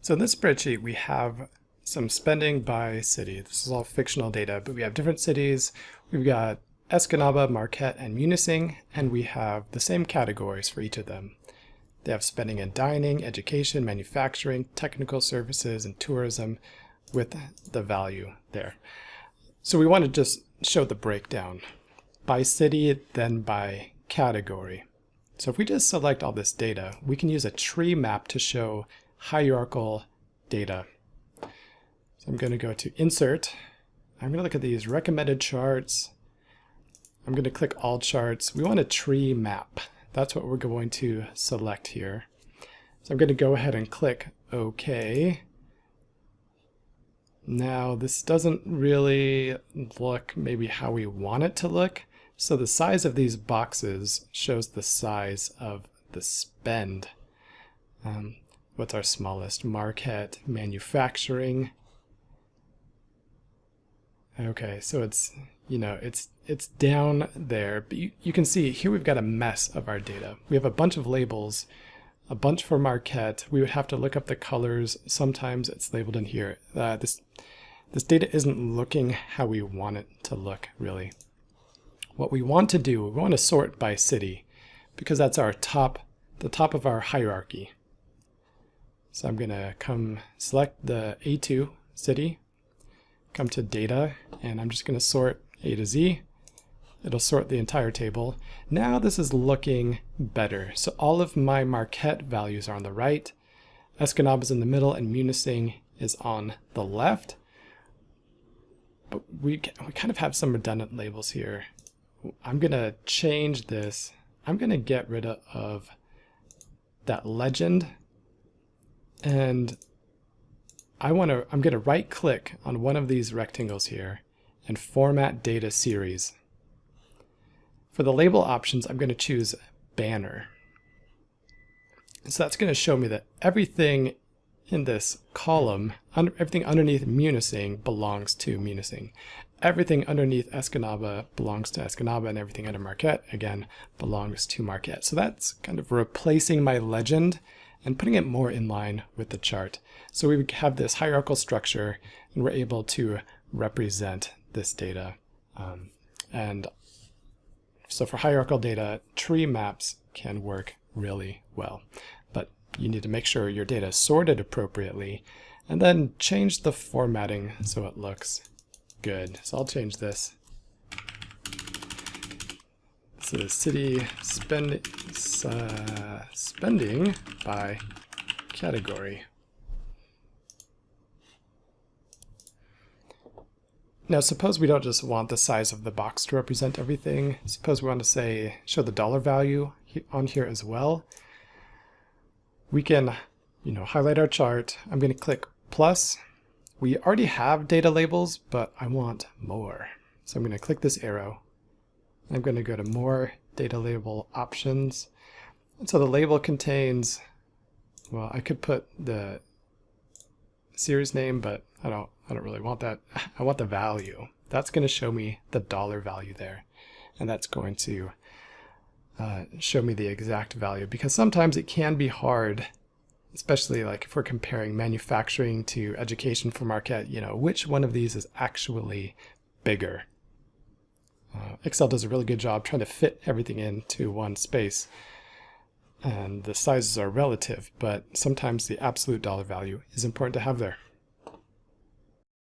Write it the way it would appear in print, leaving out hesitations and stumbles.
So in this spreadsheet, we have some spending by city. This is all fictional data, but we have different cities. We've got Escanaba, Marquette, and Munising, and we have the same categories for each of them. They have spending in dining, education, manufacturing, technical services, and tourism with the value there. So we want to just show the breakdown by city, then by category. So if we just select all this data, we can use a tree map to show hierarchical data. So I'm going to go to Insert. I'm going to look at these recommended charts. I'm going to click All Charts. We want a tree map. That's what we're going to select here. So I'm going to go ahead and click OK. Now this doesn't really look maybe how we want it to look. So the size of these boxes shows the size of the spend. What's our smallest? Marquette, manufacturing. Okay, so it's, it's down there, but you can see here we've got a mess of our data. We have a bunch of labels, a bunch for Marquette. We would have to look up the colors. Sometimes it's labeled in here. This data isn't looking how we want it to look, really. What we want to do, we want to sort by city because that's our the top of our hierarchy. So I'm going to come select the A2 city, come to data, and I'm just going to sort A to Z. It'll sort the entire table. Now this is looking better. So all of my Marquette values are on the right, Escanaba is in the middle, and Munising is on the left. But we kind of have some redundant labels here. I'm going to change this. I'm going to get rid of that legend, and I'm going to right click on one of these rectangles here and format data series. For the label options, I'm going to choose banner. So that's going to show me that everything in this column, everything underneath Munising belongs to Munising. Everything underneath Escanaba belongs to Escanaba, and everything under Marquette, again, belongs to Marquette. So that's kind of replacing my legend and putting it more in line with the chart. So we have this hierarchical structure, and we're able to represent this data. And so for hierarchical data, tree maps can work really well. But you need to make sure your data is sorted appropriately, and then change the formatting so it looks good. So I'll change this. This is city spending by category. Now suppose we don't just want the size of the box to represent everything. Suppose we want to show the dollar value on here as well. We can, highlight our chart. I'm going to click plus. We already have data labels, but I want more. So I'm going to click this arrow. I'm going to go to more data label options. And so the label contains, well, I could put the series name, but I don't really want that. I want the value. That's going to show me the dollar value there. And that's going to show me the exact value, because sometimes it can be hard, especially like if we're comparing manufacturing to education for Marquette, which one of these is actually bigger. Excel does a really good job trying to fit everything into one space, and the sizes are relative, but sometimes the absolute dollar value is important to have there.